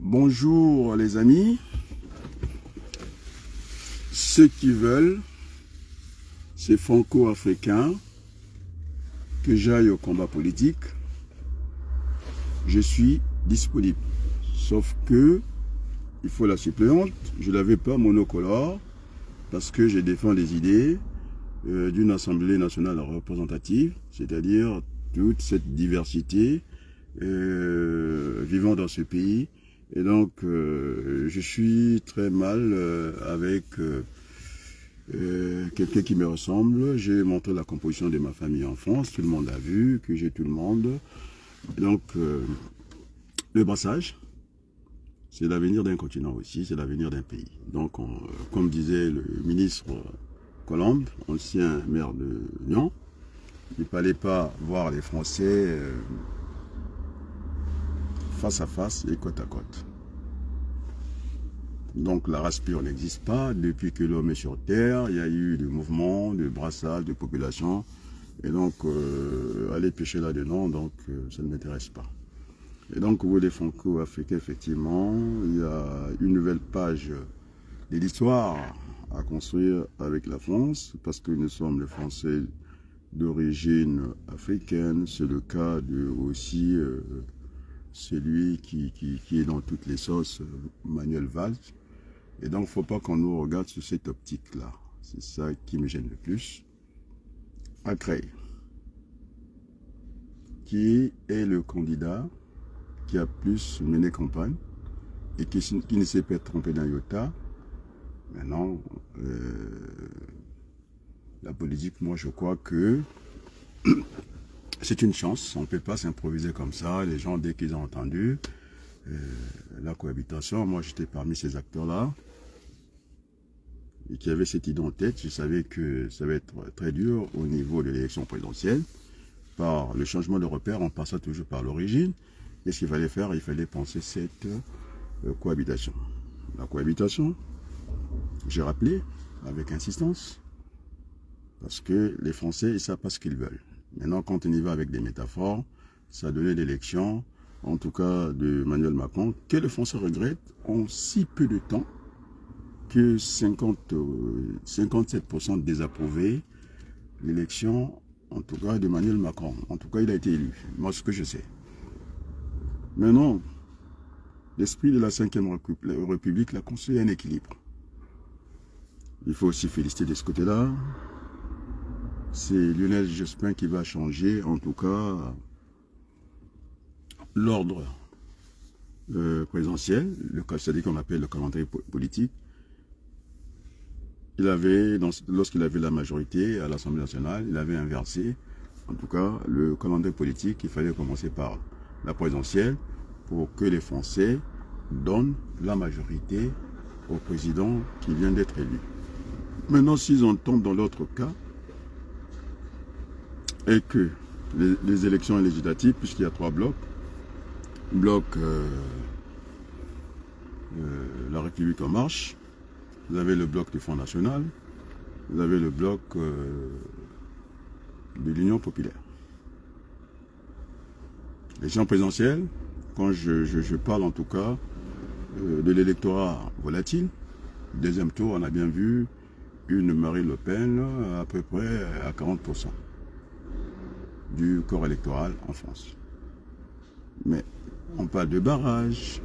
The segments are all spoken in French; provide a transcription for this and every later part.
Bonjour les amis, ceux qui veulent, ces franco-africains, que j'aille au combat politique, je suis disponible. Sauf que, il faut la suppléante, je ne l'avais pas monocolore, parce que je défends des idées d'une Assemblée nationale représentative, c'est-à-dire toute cette diversité vivant dans ce pays. Et donc, je suis très mal avec quelqu'un qui me ressemble. J'ai montré la composition de ma famille en France. Tout le monde a vu que j'ai tout le monde. Et donc, le brassage, c'est l'avenir d'un continent aussi, c'est l'avenir d'un pays. Donc, comme disait le ministre Colombe, ancien maire de Lyon, il ne fallait pas voir les Français face à face et côte à côte. Donc la race pure n'existe pas. Depuis que l'homme est sur Terre, il y a eu des mouvements, de brassage, de population. Et donc, aller pêcher là-dedans, donc ça ne m'intéresse pas. Et donc, vous les franco-africains, effectivement, il y a une nouvelle page de l'histoire à construire avec la France, parce que nous sommes les Français d'origine africaine. C'est le cas de aussi celui qui est dans toutes les sauces, Manuel Valls. Et donc, il ne faut pas qu'on nous regarde sous cette optique-là. C'est ça qui me gêne le plus. Acré, qui est le candidat qui a plus mené campagne et qui ne s'est pas trompé d'un iota. Maintenant, la politique, moi, je crois que c'est une chance. On ne peut pas s'improviser comme ça. Les gens, dès qu'ils ont entendu la cohabitation, moi, j'étais parmi ces acteurs-là et qui avaient cette idée en tête. Je savais que ça va être très dur au niveau de l'élection présidentielle. Par le changement de repère, on passait toujours par l'origine. Qu'est-ce qu'il fallait faire? Il fallait penser cette cohabitation. La cohabitation, j'ai rappelé avec insistance, parce que les Français, ils ne savent pas ce qu'ils veulent. Maintenant, quand on y va avec des métaphores, ça a donné l'élection, en tout cas de Emmanuel Macron, que les Français regrettent en si peu de temps que 57% désapprouvés l'élection, en tout cas d'Emmanuel Macron. En tout cas, il a été élu. Moi, ce que je sais. Maintenant, l'esprit de la Ve République l'a construit un équilibre. Il faut aussi féliciter de ce côté-là. C'est Lionel Jospin qui va changer, en tout cas, l'ordre présidentiel, c'est-à-dire qu'on appelle le calendrier politique. Il avait, lorsqu'il avait la majorité à l'Assemblée nationale, il avait inversé, en tout cas, le calendrier politique. Il fallait commencer par la présidentielle pour que les Français donnent la majorité au président qui vient d'être élu. Maintenant, s'ils en tombent dans l'autre cas, et que les élections législatives, puisqu'il y a 3 blocs, bloc La République en marche, vous avez le bloc du Front National, vous avez le bloc de l'Union populaire. L'élection présidentielle, quand je parle en tout cas de l'électorat volatile, deuxième tour, on a bien vu une Marine Le Pen à peu près à 40% du corps électoral en France. Mais on parle de barrage,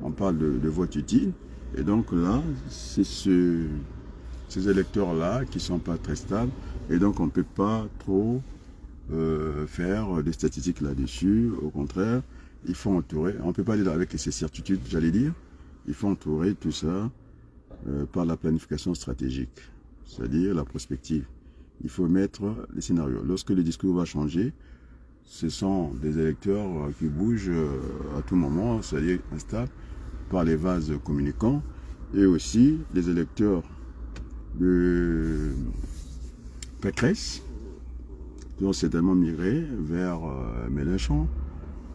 on parle de vote utile, et donc là, c'est ces électeurs-là qui ne sont pas très stables, et donc on ne peut pas trop faire des statistiques là-dessus. Au contraire, il faut entourer, on ne peut pas aller avec ces certitudes, j'allais dire, il faut entourer tout ça par la planification stratégique, c'est-à-dire la prospective. Il faut mettre les scénarios. Lorsque le discours va changer, ce sont des électeurs qui bougent à tout moment, c'est-à-dire instables par les vases communicants, et aussi les électeurs de Pécresse qui ont certainement migré vers Mélenchon,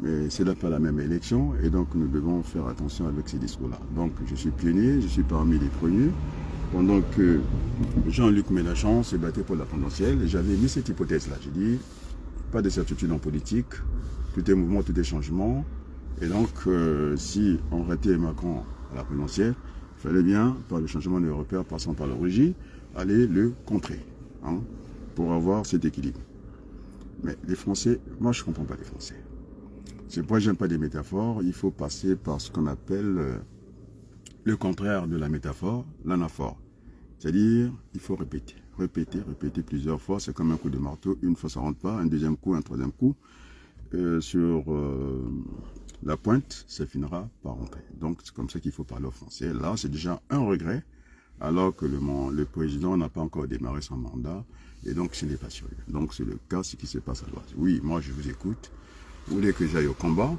mais ce n'est pas la même élection, et donc nous devons faire attention avec ces discours-là. Donc je suis pionnier, je suis parmi les premiers. Pendant que Jean-Luc Mélenchon s'est battu pour la présidentielle, j'avais mis cette hypothèse-là. J'ai dit, pas de certitude en politique, tout est mouvement, tout est changement. Et donc, si on arrêtait Macron à la présidentielle, il fallait bien, par le changement de repère passant par l'origine, aller le contrer, hein, pour avoir cet équilibre. Mais les Français, moi je ne comprends pas les Français. C'est pourquoi j'aime pas des métaphores. Il faut passer par ce qu'on appelle le contraire de la métaphore, l'anaphore. C'est-à-dire, il faut répéter, répéter, répéter plusieurs fois. C'est comme un coup de marteau. Une fois ça rentre pas, un deuxième coup, un troisième coup. Sur la pointe, ça finira par rentrer. Donc c'est comme ça qu'il faut parler au Français. Là, c'est déjà un regret, alors que le président n'a pas encore démarré son mandat. Et donc, ce n'est pas sérieux. Donc, c'est le cas, ce qui se passe à l'Ouest. Oui, moi, je vous écoute. Vous voulez que j'aille au combat.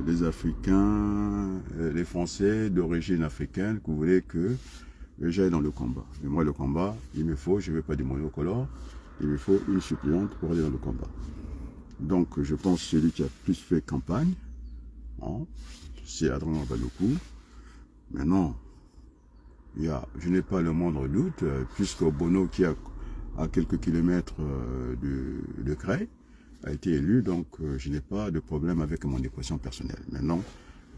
Les Africains, les Français d'origine africaine, que vous voulez que j'aille dans le combat. Mais moi, le combat, il me faut, je ne veux pas du monocolore, il me faut une suppléante pour aller dans le combat. Donc, je pense que celui qui a plus fait campagne, hein, c'est Adrien Balokou. Maintenant, je n'ai pas le moindre doute, puisque Bono, qui a à quelques kilomètres de Creil, a été élu, donc je n'ai pas de problème avec mon équation personnelle. Maintenant,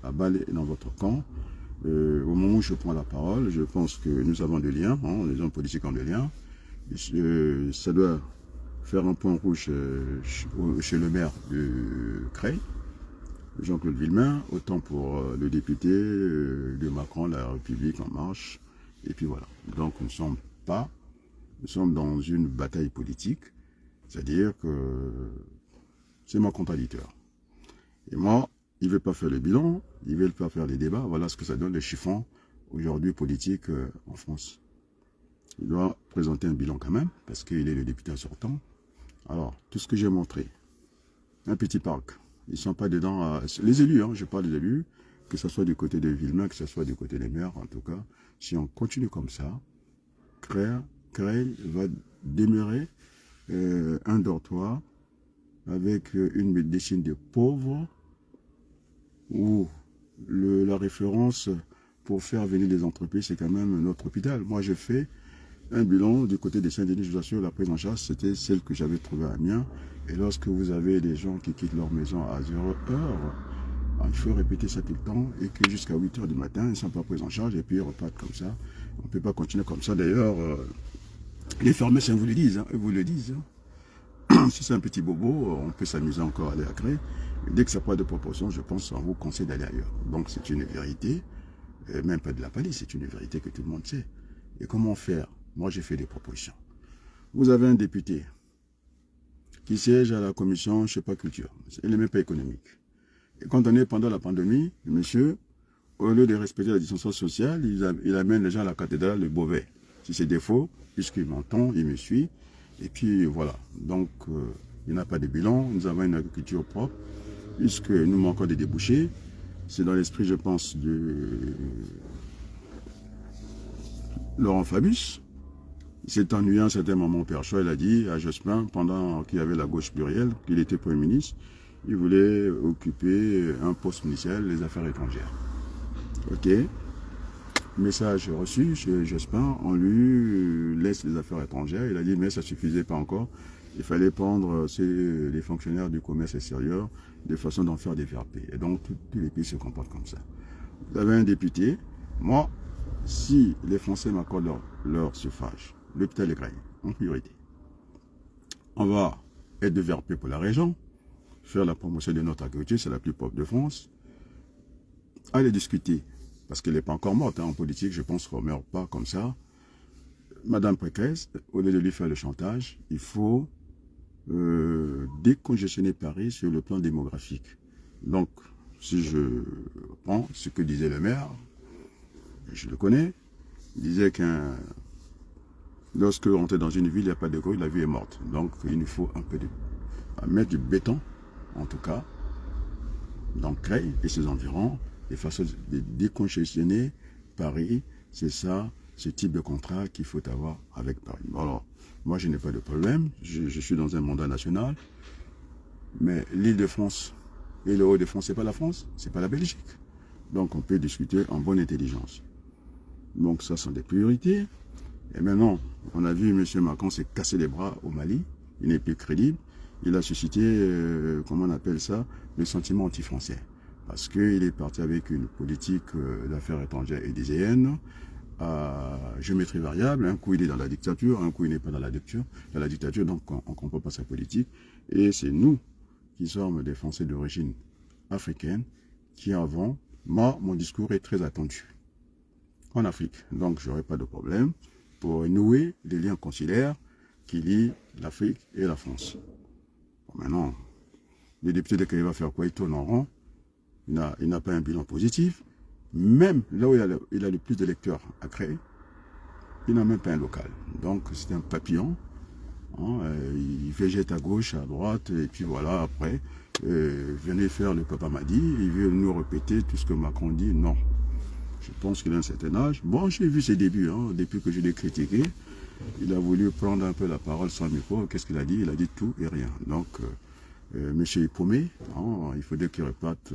la balle est dans votre camp. Au moment où je prends la parole, je pense que nous avons des liens, hein, les hommes politiques ont des liens. Ça doit faire un point rouge chez le maire de Creil, Jean-Claude Villemain, autant pour le député de Macron, La République En Marche. Et puis voilà. Donc nous sommes dans une bataille politique, c'est-à-dire que c'est mon contradicteur. Et moi, il ne veut pas faire le bilan, il ne veut pas faire les débats. Voilà ce que ça donne, les chiffons aujourd'hui politiques en France. Il doit présenter un bilan quand même, parce qu'il est le député sortant. Alors, tout ce que j'ai montré, un petit parc, ils ne sont pas dedans. Les élus, hein, je parle des élus, que ce soit du côté de Villemain, que ce soit du côté des maires, en tout cas, si on continue comme ça, Creil va demeurer un dortoir avec une médecine de pauvres où la référence pour faire venir des entreprises, c'est quand même notre hôpital. Moi, je fais un bilan du côté des Saint-Denis, je vous assure, la prise en charge, c'était celle que j'avais trouvée à Amiens. Et lorsque vous avez des gens qui quittent leur maison à 0 heure, il faut répéter ça tout le temps et que jusqu'à 8 heures du matin, ils ne sont pas pris en charge et puis ils repartent comme ça. On ne peut pas continuer comme ça. D'ailleurs, les pharmaciens vous le disent, hein. Si c'est un petit bobo, on peut s'amuser encore à aller à Creil. Dès que ça prend de proportions, je pense qu'on vous conseille d'aller ailleurs. Donc c'est une vérité, même pas de la palisse, c'est une vérité que tout le monde sait. Et comment faire? Moi, j'ai fait des propositions. Vous avez un député qui siège à la commission, je ne sais pas, culture. Il n'est même pas économique. Et quand on est pendant la pandémie, le monsieur, au lieu de respecter la distance sociale, il amène les gens à la cathédrale de Beauvais. Si c'est défaut, puisqu'il m'entend, il me suit. Et puis voilà. Donc, il n'y a pas de bilan. Nous avons une agriculture propre, puisque nous manquons des débouchés. C'est dans l'esprit, je pense, de Laurent Fabius. Il s'est ennuyé à un certain moment au Perchois, il a dit à Jospin, pendant qu'il y avait la gauche plurielle, qu'il était Premier ministre, il voulait occuper un poste ministériel, les affaires étrangères. Ok. Message reçu chez Jospin, on lui laisse les affaires étrangères. Il a dit, mais ça ne suffisait pas encore. Il fallait prendre les fonctionnaires du commerce extérieur de façon d'en faire des VRP. Et donc, tous les pays se comportent comme ça. Vous avez un député. Moi, si les Français m'accordent leur suffrage, l'hôpital est Creil, en priorité. On va être de VRP pour la région, faire la promotion de notre agriculture, c'est la plus pauvre de France. Aller discuter, parce qu'elle n'est pas encore morte, hein, en politique, je pense qu'on ne meurt pas comme ça. Madame Pécresse, au lieu de lui faire le chantage, il faut décongestionner Paris sur le plan démographique. Donc, si je prends ce que disait le maire, je le connais, il disait lorsque on est dans une ville, il n'y a pas de grue, la vie est morte. Donc, il nous faut un peu mettre du béton, en tout cas, dans Creil et ses environs, de façon de décongestionner Paris. C'est ça, ce type de contrat qu'il faut avoir avec Paris. Bon, alors, moi, je n'ai pas de problème. Je suis dans un mandat national. Mais l'Île-de-France et le Haut-de-France, ce n'est pas la France, ce n'est pas la Belgique. Donc, on peut discuter en bonne intelligence. Donc, ça sont des priorités. Et maintenant, on a vu M. Macron s'est cassé les bras au Mali. Il n'est plus crédible. il a suscité, comment on appelle ça, le sentiment anti-français. Parce qu'il est parti avec une politique d'affaires étrangères et des EN, à géométrie variable. Un coup, il est dans la dictature, un coup, il n'est pas dans la dictature, donc on ne comprend pas sa politique. Et c'est nous, qui sommes des Français d'origine africaine, qui avons, moi, mon discours est très attendu en Afrique. Donc, je n'aurai pas de problème pour nouer des liens consulaires qui lient l'Afrique et la France. Bon, maintenant, le député de Kaye va faire quoi? Il tourne en rond. Il n'a pas un bilan positif. Même là où il a le plus d'électeurs à créer, il n'a même pas un local. Donc, c'est un papillon. Hein, il végète à gauche, à droite, et puis voilà, après, venez faire le papa m'a dit, il veut nous répéter tout ce que Macron dit. Non. Je pense qu'il a un certain âge. Bon, j'ai vu ses débuts, hein, depuis que je l'ai critiqué. Il a voulu prendre un peu la parole sans micro. Qu'est-ce qu'il a dit? Il a dit tout et rien. Donc, monsieur est paumé. Hein, il faudrait qu'il reparte.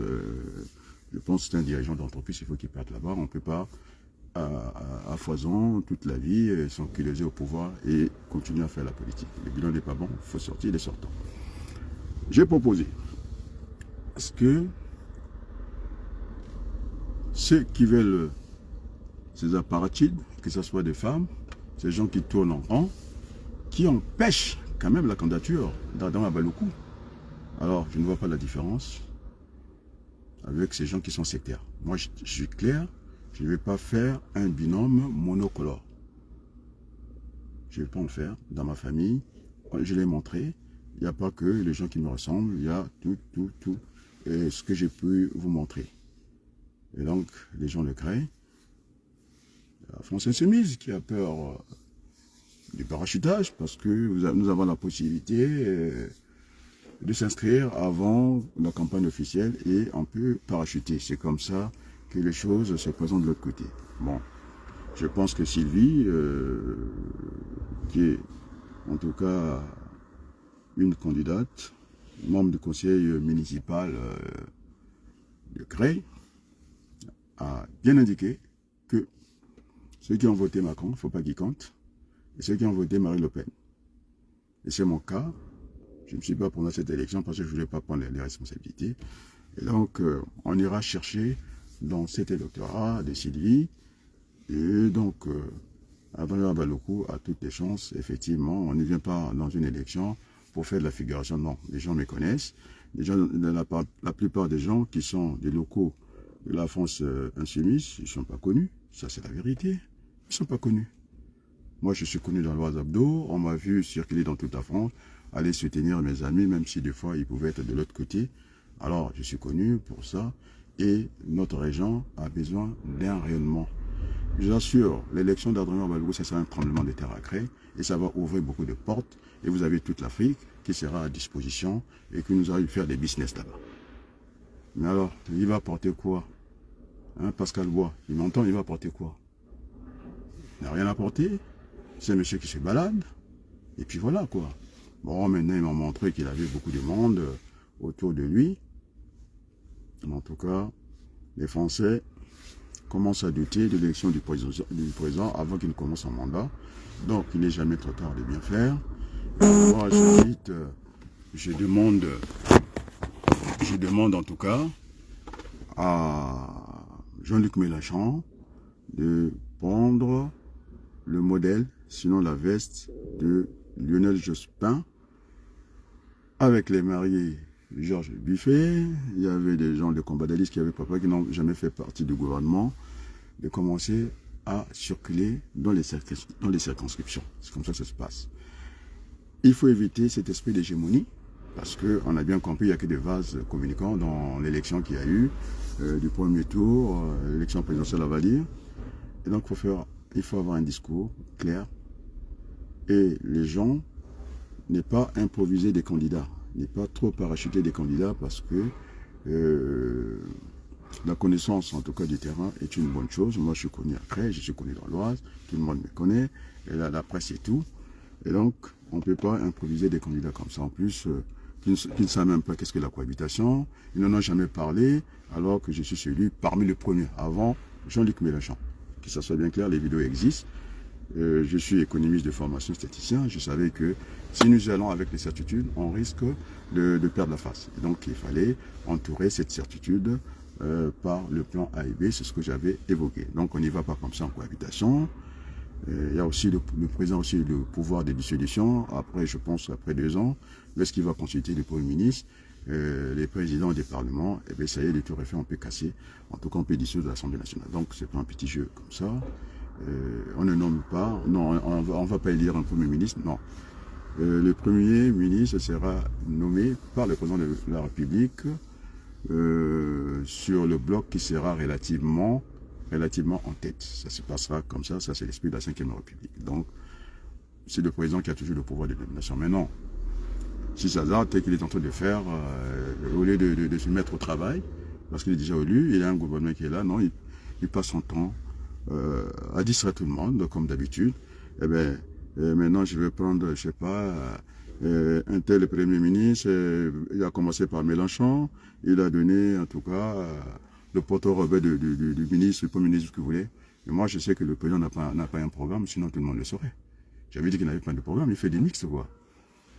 Je pense que c'est un dirigeant d'entreprise, il faut qu'il parte là-bas. On ne peut pas, à foison, toute la vie, s'enculer au pouvoir et continuer à faire la politique. Le bilan n'est pas bon, il faut sortir, il est sortant. J'ai proposé, est-ce que ceux qui veulent ces apparatides, que ce soit des femmes, ces gens qui tournent en rang, qui empêchent quand même la candidature d'Adama Balokou. Alors, je ne vois pas la différence avec ces gens qui sont sectaires. Moi, je suis clair, je ne vais pas faire un binôme monocolore. Je ne vais pas en faire dans ma famille. Je l'ai montré. Il n'y a pas que les gens qui me ressemblent, il y a tout ce que j'ai pu vous montrer. Et donc, les gens le créent. La France Insoumise qui a peur du parachutage parce que nous avons la possibilité de s'inscrire avant la campagne officielle et on peut parachuter. C'est comme ça que les choses se présentent de l'autre côté. Bon, je pense que Sylvie, qui est en tout cas une candidate, membre du conseil municipal de Creil, a bien indiqué que ceux qui ont voté Macron, il ne faut pas qu'ils comptent, et ceux qui ont voté Marine Le Pen. Et c'est mon cas. Je ne me suis pas pour cette élection parce que je ne voulais pas prendre les responsabilités. Et donc, on ira chercher dans cet électorat de Sylvie. Et donc, Adrien Balokou a toutes les chances. Effectivement, on ne vient pas dans une élection pour faire de la figuration. Non, les gens me connaissent. Les gens, la plupart des gens qui sont des locaux de la France insoumise, ils ne sont pas connus. Ça, c'est la vérité. Ils ne sont pas connus. Moi, je suis connu dans l'Oise Abdo. On m'a vu circuler dans toute la France, aller soutenir mes amis, même si des fois, ils pouvaient être de l'autre côté. Alors, je suis connu pour ça. Et notre région a besoin d'un rayonnement. Je vous assure, l'élection d'Adrien Balokou, ça sera un tremblement de terre à créer. Et ça va ouvrir beaucoup de portes. Et vous avez toute l'Afrique qui sera à disposition et que nous allons faire des business là-bas. Mais alors, il va apporter quoi? Hein, Pascal Bois, il m'entend, il va apporter quoi? Il n'a rien apporté. C'est un monsieur qui se balade. Et puis voilà quoi. Bon, maintenant, il m'a montré qu'il avait beaucoup de monde autour de lui. Mais en tout cas, les Français commencent à douter de l'élection du président avant qu'il ne commence son mandat. Donc, il n'est jamais trop tard de bien faire. Moi, je demande en tout cas à Jean-Luc Mélenchon de prendre le modèle, sinon la veste de Lionel Jospin, avec les mariés Georges Buffet. Il y avait des gens de combat d'Alice qui n'ont jamais fait partie du gouvernement, de commencer à circuler dans les circonscriptions. C'est comme ça que ça se passe. Il faut éviter cet esprit d'hégémonie, parce qu'on a bien compris, il n'y a que des vases communicants dans l'élection qu'il y a eu, du premier tour, l'élection présidentielle à Valire. Et donc, il faut avoir un discours clair. Et les gens, n'est pas improviser des candidats, n'est pas trop parachuter des candidats, parce que la connaissance, en tout cas, du terrain est une bonne chose. Moi, je suis connu à Creil, je suis connu dans l'Oise, tout le monde me connaît, et là, la presse et tout. Et donc, on ne peut pas improviser des candidats comme ça. En plus, qui ne savent même pas qu'est-ce que la cohabitation. Ils n'en ont jamais parlé, alors que je suis celui parmi les premiers, avant Jean-Luc Mélenchon. Que ça soit bien clair, les vidéos existent. Je suis économiste de formation, statisticien. Je savais que si nous allons avec les certitudes, on risque de perdre la face. Et donc, il fallait entourer cette certitude par le plan A et B. C'est ce que j'avais évoqué. Donc, on n'y va pas comme ça en cohabitation. Il y a aussi le président aussi le pouvoir de dissolution. Après, je pense, après 2 ans, lorsqu'il va consulter le Premier ministre, les présidents des parlements, et bien ça y est, le tour est fait, on peut casser. En tout cas, on peut dissoudre l'Assemblée nationale. Donc, c'est pas un petit jeu comme ça. On ne nomme pas, non, on va pas élire un Premier ministre, non. Le Premier ministre sera nommé par le président de la République sur le bloc qui sera relativement en tête. Ça se passera comme ça c'est l'esprit de la 5e République. Donc, c'est le président qui a toujours le pouvoir de nomination. Mais non, si Hazard, tel qu'il est en train de faire, au lieu de se mettre au travail, parce qu'il est déjà élu, il a un gouvernement qui est là, non, il passe son temps à distraire tout le monde, comme d'habitude. Eh bien, maintenant, je vais prendre, je sais pas, un tel Premier ministre, il a commencé par Mélenchon, il a donné, en tout cas, le porte-rebelle du ministre, le Premier ministre que vous voulez. Et moi, je sais que le président n'a pas un programme, sinon tout le monde le saurait. J'avais dit qu'il n'avait pas de programme, il fait des mixtes, quoi.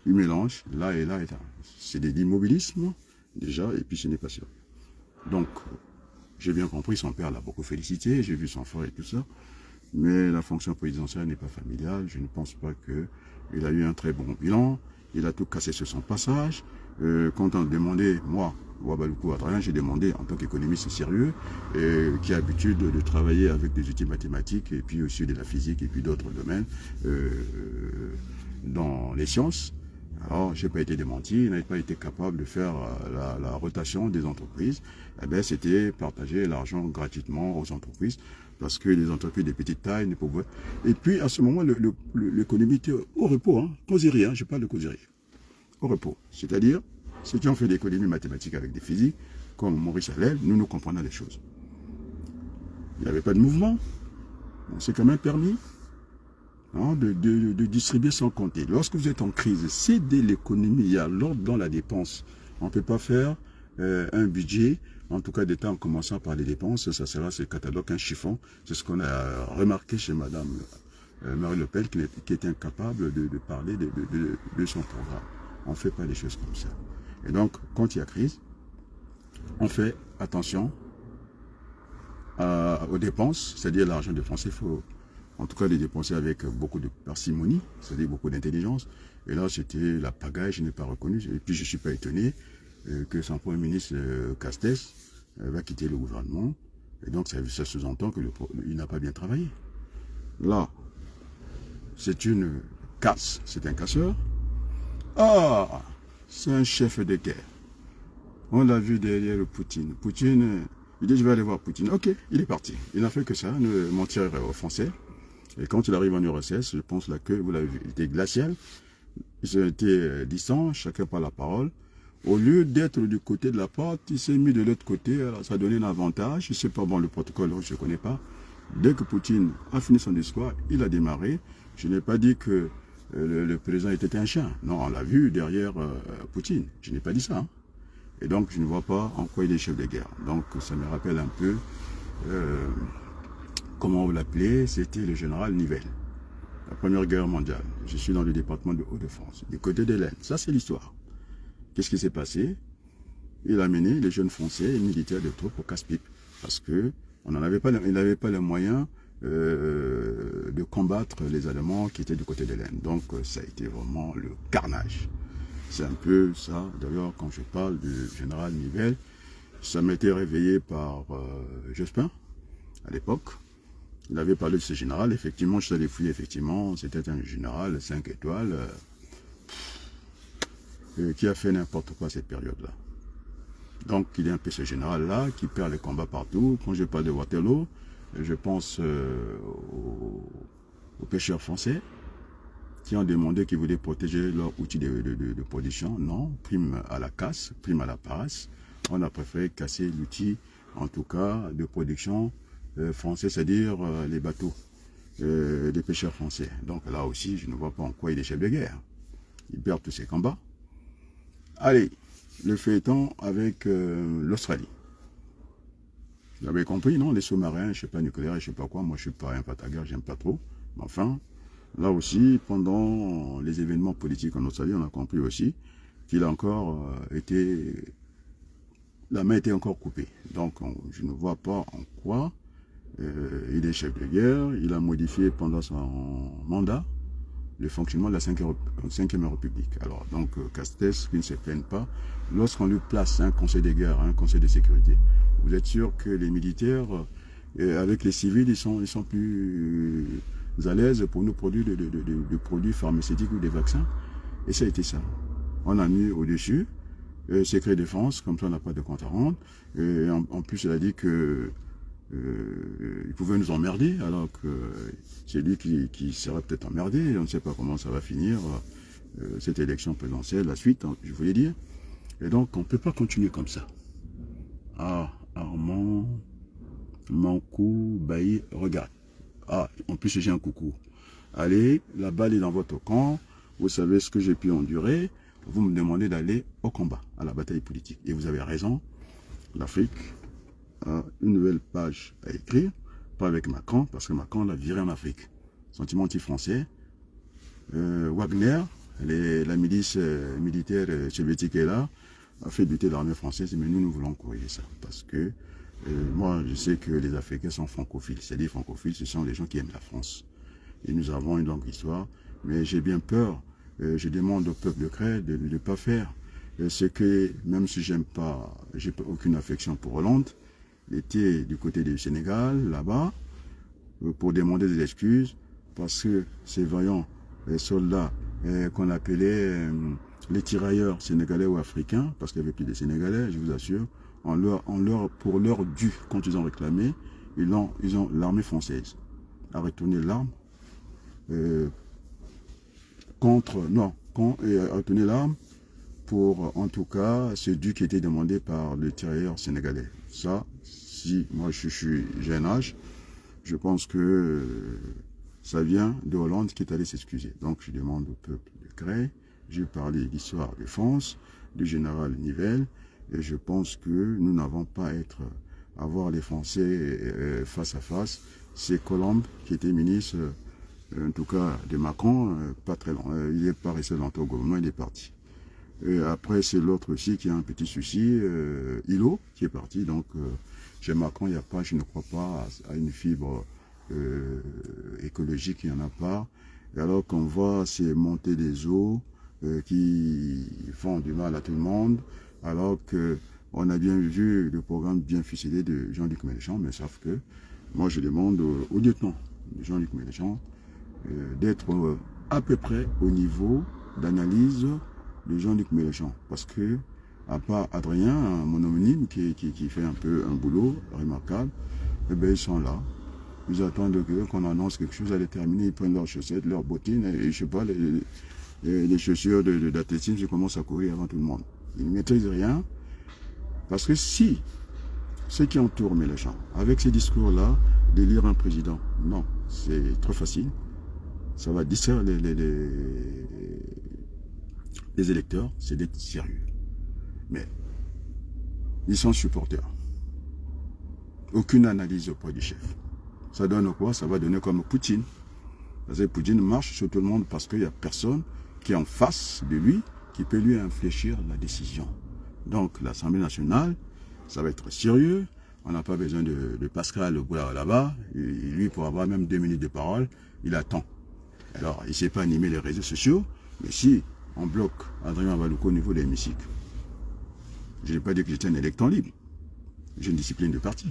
Il mélange, là et là et là. C'est de l'immobilisme, déjà, et puis ce n'est pas sûr. Donc, j'ai bien compris, son père l'a beaucoup félicité, j'ai vu son frère et tout ça, mais la fonction présidentielle n'est pas familiale, je ne pense pas qu'il a eu un très bon bilan, il a tout cassé sur son passage. Quand on demandait, moi, Wabaluku Adrayan, j'ai demandé en tant qu'économiste sérieux, qui a l'habitude de travailler avec des outils mathématiques, et puis aussi de la physique, et puis d'autres domaines dans les sciences. Alors, je n'ai pas été démenti, il n'avait pas été capable de faire la rotation des entreprises. Eh bien, c'était partager l'argent gratuitement aux entreprises, parce que les entreprises de petite taille ne pouvaient... Et puis, à ce moment, l'économie était au repos, hein, causerie, hein, je parle de causerie, au repos. C'est-à-dire, ceux qui ont fait l'économie mathématique avec des physiques, comme Maurice Allais, nous comprenons les choses. Il n'y avait pas de mouvement, on s'est quand même permis de distribuer sans compter. Lorsque vous êtes en crise, cédez l'économie, il y a l'ordre dans la dépense. On ne peut pas faire un budget, en tout cas d'État en commençant par les dépenses, ça sera ce catalogue, un chiffon. C'est ce qu'on a remarqué chez Madame Marine Le Pen, qui était incapable de parler de son programme. On ne fait pas les choses comme ça. Et donc, quand il y a crise, on fait attention aux dépenses, c'est-à-dire l'argent des Français, il faut en tout cas les dépenser avec beaucoup de parcimonie, c'est-à-dire beaucoup d'intelligence. Et là, c'était la pagaille, je n'ai pas reconnu. Et puis, je ne suis pas étonné que son Premier ministre Castex va quitter le gouvernement. Et donc, ça sous-entend qu'il n'a pas bien travaillé. Là, c'est une casse, c'est un casseur. Ah, c'est un chef de guerre. On l'a vu derrière Poutine. Poutine, il dit, je vais aller voir Poutine. Ok, il est parti. Il n'a fait que ça, mentir aux Français. Et quand il arrive en URSS, je pense là que, vous l'avez vu, il était glacial. Ils ont été distants, chacun par la parole. Au lieu d'être du côté de la porte, il s'est mis de l'autre côté. Alors ça a donné un avantage. Je ne sais pas, bon, le protocole, je ne connais pas. Dès que Poutine a fini son discours, il a démarré. Je n'ai pas dit que le président était un chien. Non, on l'a vu derrière Poutine. Je n'ai pas dit ça. Hein. Et donc, je ne vois pas en quoi il est chef de guerre. Donc, ça me rappelle un peu, comment vous l'appelez, c'était le général Nivelle. La Première Guerre mondiale. Je suis dans le département de Hauts-de-France, du côté de l'Aisne. Ça, c'est l'histoire. Qu'est-ce qui s'est passé? Il a mené les jeunes Français et militaires de troupes au casse-pipe. Parce que il n'avait pas les moyens de combattre les Allemands qui étaient du côté de l'Aisne. Donc, ça a été vraiment le carnage. C'est un peu ça. D'ailleurs, quand je parle du général Nivelle, ça m'était réveillé par Jospin, à l'époque. Il avait parlé de ce général. Effectivement, je suis allé fouiller, effectivement. C'était un général 5 étoiles qui a fait n'importe quoi à cette période-là. Donc, il y a un peu ce général-là qui perd les combats partout. Quand je parle de Waterloo, je pense aux pêcheurs français qui ont demandé qu'ils voulaient protéger leurs outils de production. Non, prime à la casse, prime à la paresse. On a préféré casser l'outil, en tout cas, de production français, c'est-à-dire les bateaux des pêcheurs français. Donc là aussi, je ne vois pas en quoi il est chef de guerre. Il perd tous ses combats. Allez, le feuilleton avec l'Australie. Vous avez compris, non? Les sous-marins, je ne sais pas, nucléaire, je ne sais pas quoi. Moi, je ne suis pas un patagueur, j'aime pas trop. Enfin, là aussi, pendant les événements politiques en Australie, on a compris aussi qu'il a encore la main était encore coupée. Donc, je ne vois pas en quoi il est chef de guerre. Il a modifié pendant son mandat le fonctionnement de la 5e République. Alors, donc, Castex, qui ne se plaigne pas, lorsqu'on lui place un conseil de guerre, un conseil de sécurité, vous êtes sûr que les militaires, avec les civils, ils sont plus à l'aise pour nous produire de produits pharmaceutiques ou des vaccins. Et ça a été ça. On a mis au-dessus secret défense, comme ça on n'a pas de compte à rendre. Et en plus, il a dit que il pouvait nous emmerder, alors que c'est lui qui serait peut-être emmerdé. On ne sait pas comment ça va finir, cette élection présidentielle, la suite, hein, je voulais dire. Et donc, on ne peut pas continuer comme ça. Ah, Armand, Mankou, Bailly, regarde. Ah, en plus, j'ai un coucou. Allez, la balle est dans votre camp. Vous savez ce que j'ai pu endurer. Vous me demandez d'aller au combat, à la bataille politique. Et vous avez raison. L'Afrique a une nouvelle page à écrire. Pas avec Macron, parce que Macron l'a viré en Afrique. Sentiment anti-français. Wagner, la milice militaire soviétique est là, a fait buter l'armée française, mais nous voulons corriger ça. Parce que moi, je sais que les Africains sont francophiles. C'est-à-dire francophiles, ce sont les gens qui aiment la France. Et nous avons une longue histoire. Mais j'ai bien peur. Je demande au peuple de Cré de ne pas faire ce que, même si j'aime pas, j'ai aucune affection pour Hollande, il était du côté du Sénégal, là-bas, pour demander des excuses, parce que ces vaillants soldats qu'on appelait les tirailleurs sénégalais ou africains, parce qu'il n'y avait plus de Sénégalais, je vous assure, pour leur dû, quand ils ont réclamé, l'armée française a retourné l'arme a retenu l'arme pour, en tout cas, ce dû qui était demandé par le tirailleur sénégalais. Ça, si moi je suis jeune âge, je pense que ça vient de Hollande qui est allé s'excuser. Donc je demande au peuple de Cré, j'ai parlé de l'histoire de France, du général Nivelle, et je pense que nous n'avons pas à voir les Français face à face. C'est Colombe qui était ministre, en tout cas de Macron, pas très long. Il n'est pas resté longtemps au gouvernement, il est parti. Et après, c'est l'autre aussi qui a un petit souci, Hulot, qui est parti. Donc, chez Macron, il n'y a pas, je ne crois pas, à une fibre écologique, il n'y en a pas. Et alors qu'on voit ces montées des eaux qui font du mal à tout le monde, alors qu'on a bien vu le programme bien ficelé de Jean-Luc Mélenchon, mais sauf que moi, je demande au lieutenant de Jean-Luc Mélenchon d'être à peu près au niveau d'analyse de Jean-Luc Mélenchon. Parce que, à part Adrien, mon homonyme, qui fait un peu un boulot remarquable, eh bien, ils sont là. Ils attendent qu'on annonce quelque chose à les terminer. Ils prennent leurs chaussettes, leurs bottines, et je sais pas, les chaussures d'athlétisme, ils commencent à courir avant tout le monde. Ils ne maîtrisent rien. Parce que si ceux qui entourent Mélenchon, avec ces discours-là, d'élire un président, non, c'est trop facile. Ça va distraire les électeurs, c'est d'être sérieux. Mais ils sont supporters. Aucune analyse auprès du chef. Ça donne quoi? Ça va donner comme Poutine. Parce que Poutine marche sur tout le monde parce qu'il n'y a personne qui est en face de lui qui peut lui infléchir la décision. Donc l'Assemblée nationale, ça va être sérieux. On n'a pas besoin de Pascal là-bas. Lui, pour avoir même 2 minutes de parole, il attend. Alors, il ne sait pas animer les réseaux sociaux, mais si on bloque Adrien Valouko au niveau de l'hémicycle, je n'ai pas dit que j'étais un électeur libre. J'ai une discipline de parti.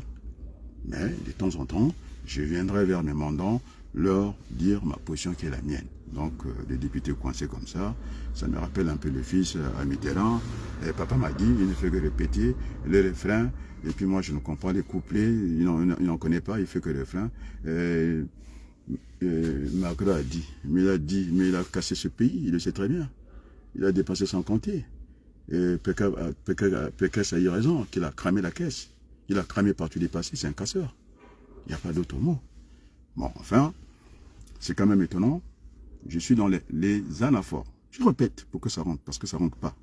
Mais de temps en temps, je viendrai vers mes mandants leur dire ma position qui est la mienne. Donc, les députés coincés comme ça me rappelle un peu le fils à Mitterrand. Et papa m'a dit, il ne fait que répéter le refrain. Et puis moi, je ne comprends pas les couplets. Il n'en connaît pas, il fait que le refrain. Macron a dit, mais il a cassé ce pays, il le sait très bien. Il a dépassé sans compter. Et Pécresse a eu raison, qu'il a cramé la caisse. Il a cramé partout dépassé, c'est un casseur. Il n'y a pas d'autre mot. Bon, enfin, c'est quand même étonnant. Je suis dans les anaphores. Je répète pour que ça rentre, parce que ça ne rentre pas.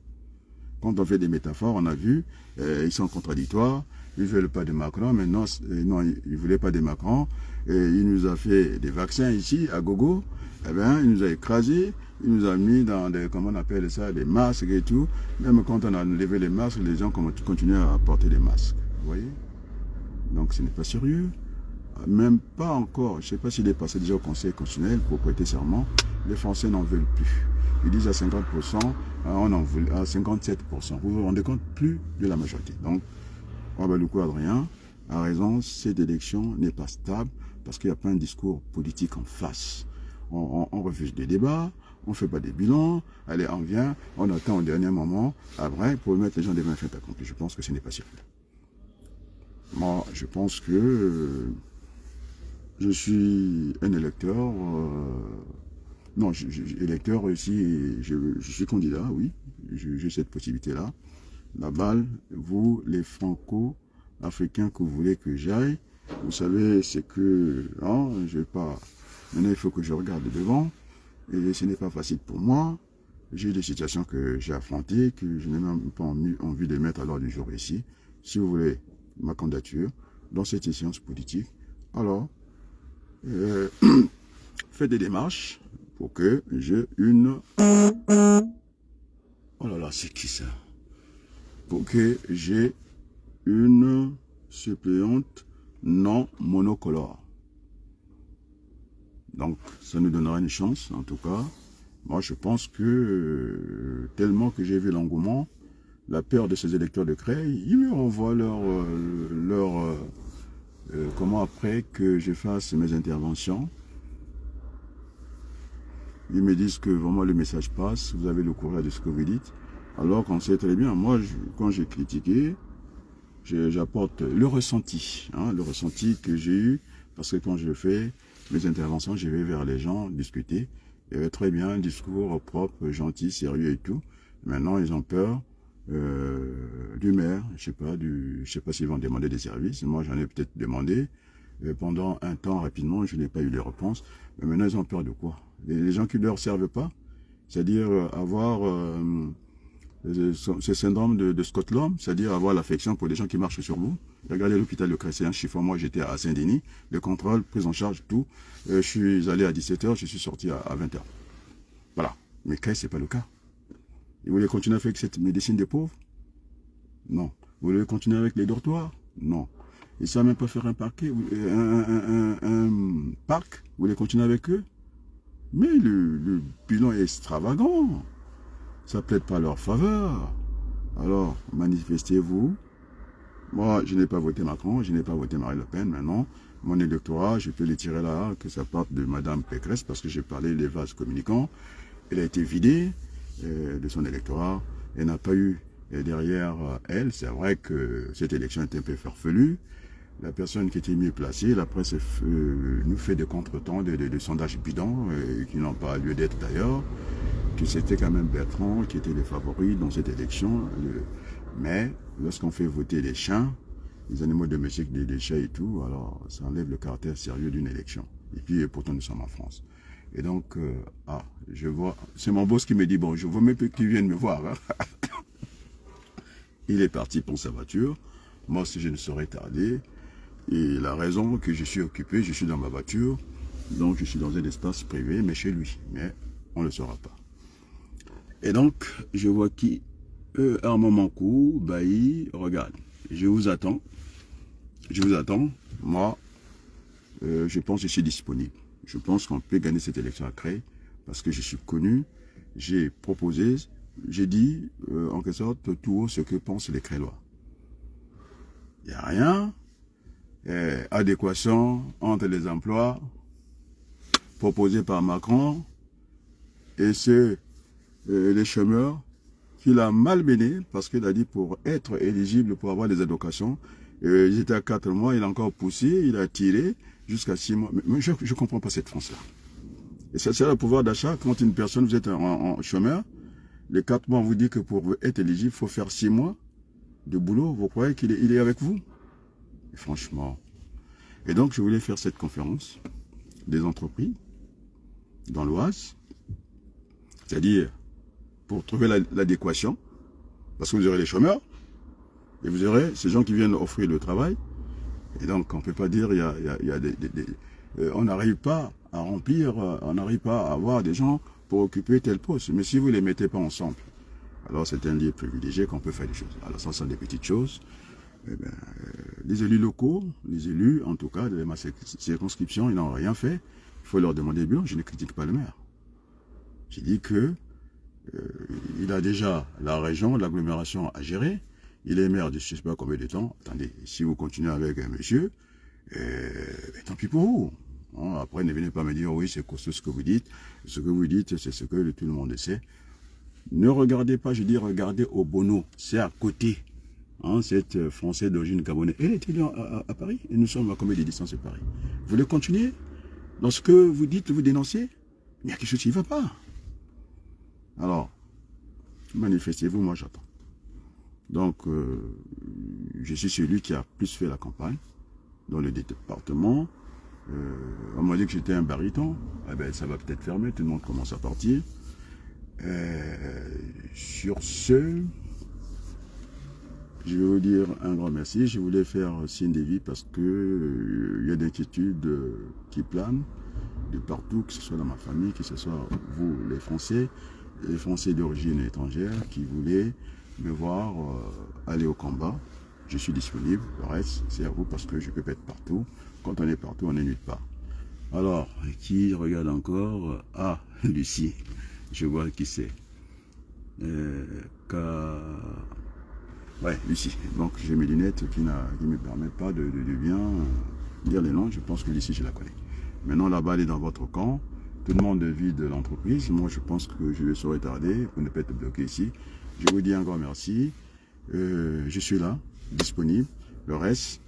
Quand on fait des métaphores, on a vu, ils sont contradictoires. Ils ne veulent pas de Macron, maintenant, non, ils ne voulaient pas de Macron. Et il nous a fait des vaccins ici, à gogo. Eh bien, il nous a écrasés. Il nous a mis dans des, comment on appelle ça, des masques et tout. Même quand on a levé les masques, les gens continuent à porter des masques. Vous voyez? Donc, ce n'est pas sérieux. Même pas encore. Je ne sais pas s'il est passé déjà au Conseil constitutionnel pour prêter serment. Les Français n'en veulent plus. Ils disent à 50%, on en veut à 57%. Vous vous rendez compte? Plus de la majorité. Donc, Ouabalougou Adrien a raison, cette élection n'est pas stable parce qu'il n'y a pas un discours politique en face. On refuse des débats, on ne fait pas des bilans, allez, on vient, on attend au dernier moment, après, pour mettre les gens devant un fait accompli. Je pense que ce n'est pas sérieux. Moi, je pense que je suis un électeur, non, électeur ici, je suis candidat, oui, j'ai cette possibilité-là. La balle, vous, les franco-africains que vous voulez que j'aille, vous savez, c'est que, non, je vais pas, maintenant il faut que je regarde devant, et ce n'est pas facile pour moi. J'ai des situations que j'ai affrontées, que je n'ai même pas envie de mettre à l'ordre du jour ici. Si vous voulez ma candidature dans cette séance politique, alors, faites des démarches pour que j'ai une... Oh là là, c'est qui ça? Pour que j'ai une suppléante non monocolore. Donc, ça nous donnera une chance, en tout cas. Moi, je pense que, tellement que j'ai vu l'engouement, la peur de ces électeurs de Creil, ils me renvoient comment après que je fasse mes interventions, ils me disent que vraiment le message passe, vous avez le courage de ce que vous dites. Alors qu'on sait très bien, moi, quand j'ai critiqué, j'apporte le ressenti que j'ai eu, parce que quand je fais mes interventions, je vais vers les gens discuter. Il y avait très bien un discours propre, gentil, sérieux et tout. Maintenant, ils ont peur du maire, je sais pas s'ils vont demander des services. Moi, j'en ai peut-être demandé. Pendant un temps, rapidement, je n'ai pas eu de réponse. Mais maintenant, ils ont peur de quoi? Les gens qui ne leur servent pas, c'est-à-dire avoir ce syndrome de Scotland, c'est-à-dire avoir l'affection pour les gens qui marchent sur vous. Regardez l'hôpital de Chrétien, chiffon, moi j'étais à Saint-Denis, le contrôle, prise en charge, tout. Je suis allé à 17h, je suis sorti à 20h. Voilà. Mais Cré, ce n'est pas le cas. Vous voulez continuer avec cette médecine des pauvres? Non. Vous voulez continuer avec les dortoirs? Non. Ils ne savent même pas faire un parquet, un parc. Vous voulez continuer avec eux? Mais le bilan est extravagant. Ça ne plaide pas à leur faveur. Alors, manifestez-vous. Moi, je n'ai pas voté Macron, je n'ai pas voté Marine Le Pen. Maintenant, mon électorat, je peux les tirer là, que ça parte de Madame Pécresse, parce que j'ai parlé des vases communicants. Elle a été vidée de son électorat. Elle n'a pas eu derrière elle. C'est vrai que cette élection était un peu farfelue. La personne qui était mieux placée, la presse nous fait des contretemps, des sondages bidons, qui n'ont pas lieu d'être d'ailleurs, que c'était quand même Bertrand qui était le favori dans cette élection. Mais lorsqu'on fait voter les chiens, les animaux domestiques, des chats et tout, alors ça enlève le caractère sérieux d'une élection. Et puis pourtant nous sommes en France. Et donc, je vois, c'est mon boss qui me dit, bon, je veux même plus qu'il vienne me voir. Hein. Il est parti pour sa voiture. Moi aussi, je ne saurais tarder. Et la raison que je suis occupé, je suis dans ma voiture, donc je suis dans un espace privé, mais chez lui. Mais on ne le saura pas. Et donc, je vois qui, Armand Court, Bailly, regarde, je vous attends. Je vous attends. Moi, je pense que je suis disponible. Je pense qu'on peut gagner cette élection à Creil, parce que je suis connu. J'ai proposé, j'ai dit, en quelque sorte, tout haut ce que pensent les Crélois. Il n'y a rien. Adéquation entre les emplois proposés par Macron et ceux, les chômeurs, qu'il a malmenés, parce qu'il a dit pour être éligible, pour avoir des allocations, ils étaient à 4 mois, il a encore poussé, il a tiré jusqu'à 6 mois. Mais je ne comprends pas cette France-là. Et c'est le pouvoir d'achat, quand une personne, vous êtes en chômeur, les 4 mois, on vous dit que pour être éligible, il faut faire 6 mois de boulot. Vous croyez qu'il est avec vous? Et franchement. Et donc, je voulais faire cette conférence des entreprises dans l'Oise, c'est-à-dire pour trouver l'adéquation Parce que vous aurez les chômeurs, et vous aurez ces gens qui viennent offrir le travail. Et donc, on ne peut pas dire, on n'arrive pas à remplir, on n'arrive pas à avoir des gens pour occuper tel poste. Mais si vous ne les mettez pas ensemble, alors c'est un lieu privilégié qu'on peut faire des choses. Alors ça sont des petites choses. Eh bien, les élus locaux, les élus, en tout cas, de ma circonscription, ils n'ont rien fait. Il faut leur demander le bilan. Je ne critique pas le maire. J'ai dit que il a déjà la région, l'agglomération à gérer. Il est maire de je ne sais pas combien de temps. Attendez, si vous continuez avec un monsieur, tant pis pour vous. Hein, après, ne venez pas me dire, oui, c'est ce que vous dites. Ce que vous dites, c'est ce que tout le monde sait. Ne regardez pas, je dis, regardez au Bono. C'est à côté. Hein, cette Française d'origine gabonaise. Elle est élue à Paris. Et nous sommes à combien de distance de Paris? Vous voulez continuer? Lorsque vous dites, vous dénoncez, il y a quelque chose qui ne va pas. Alors, manifestez-vous, moi j'attends. Donc, je suis celui qui a plus fait la campagne dans le département. On m'a dit que j'étais un baryton. Eh ben, ça va peut-être fermer, tout le monde commence à partir. Sur ce, je vais vous dire un grand merci. Je voulais faire signe de vie parce que il y a d'inquiétudes qui planent de partout, que ce soit dans ma famille, que ce soit vous, les Français d'origine étrangère qui voulaient me voir aller au combat. Je suis disponible, le reste c'est à vous parce que je peux pas être partout. Quand on est partout, on n'est nulle part. Alors, qui regarde encore? Ah, Lucie, je vois qui c'est. Ouais, Lucie. Donc j'ai mes lunettes qui ne me permettent pas de bien dire les noms. Je pense que Lucie, je la connais. Maintenant, la balle est dans votre camp. Tout le monde vit de l'entreprise. Moi, je pense que je vais saurais tarder pour ne pas être bloqué ici. Je vous dis un grand merci. Je suis là, disponible. Le reste,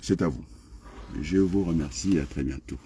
c'est à vous. Je vous remercie et à très bientôt.